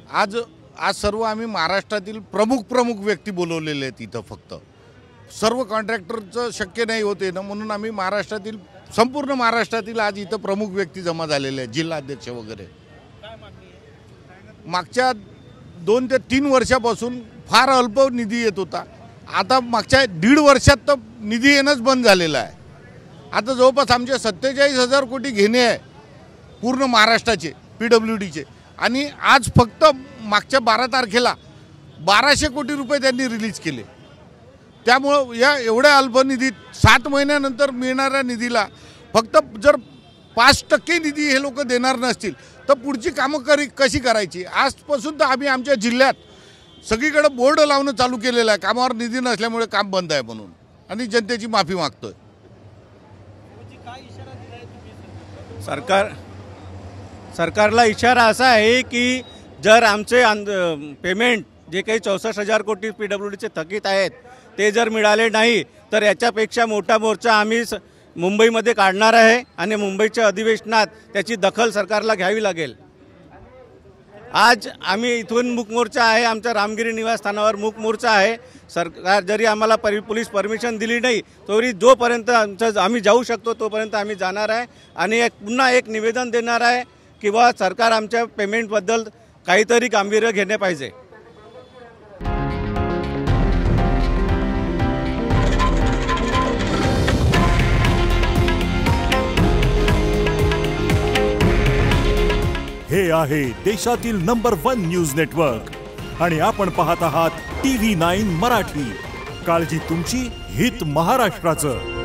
आज आज सर्व आम्ही महाराष्ट्रातील प्रमुख व्यक्ती बोलवलेले आहेत इथं। फक्त सर्व कॉन्ट्रॅक्टरचं शक्य नाही होते ना, म्हणून आम्ही महाराष्ट्रातील संपूर्ण महाराष्ट्रातील आज इथं प्रमुख व्यक्ती जमा झालेले आहेत, जिल्हाध्यक्ष वगैरे। मागच्या 2 ते 3 वर्षापासून फार अल्प निधी येत होता, आता मागच्या 1.5 वर्षात तर निधी येणंच बंद झालेला आहे। आता जवळपास आमचे 47,000 कोटी घेणे आहे पूर्ण महाराष्ट्राचे PWDचे, आणि आज फक्त मागच्या 12 तारखेला 1200 कोटी रुपये त्यांनी रिलीज केले। त्यामुळं या एवढ्या अल्प निधीत 7 महिन्यानंतर मिळणाऱ्या निधीला फक्त जर 5% निधी हे लोक देणार नसतील तर पुढची कामं कशी करायची। आजपासून तर आम्ही आमच्या जिल्ह्यात सगळीकडे बोर्ड लावणं चालू केलेलं आहे, कामावर निधी नसल्यामुळे काम बंद आहे म्हणून, आणि जनतेची माफी मागतोय। सरकारला इशारा असा आहे की जर आमचे पेमेंट जे काही 64,000 कोटी PWDचे थकीत आहेत ते जर मिळाले नाही तर याच्यापेक्षा मोठा मोर्चा आम्ही मुंबईमध्ये काढणार आहे, आणि मुंबईच्या अधिवेशनात त्याची दखल सरकारला घ्यावी लागेल। आज आम्ही इथून मूक मोर्चा आहे, आमच्या रामगिरी निवासस्थानावर मूक मोर्चा आहे। सरकार जरी आम्हाला पोलीस परमिशन दिली नाही तरी जोपर्यंत आम्ही जाऊ शकतो तोपर्यंत आम्ही जाणार आहे, आणि पुन्हा एक निवेदन देणार आहे की बा सरकार आमच्या पेमेंटबद्दल काहीतरी गांभीर्य घेणे पाहिजे। हे आहे देशातील नंबर 1 न्यूज नेटवर्क, आणि आपण पाहत आहात TV9 मराठी। काळजी तुमची, हित महाराष्ट्राचं।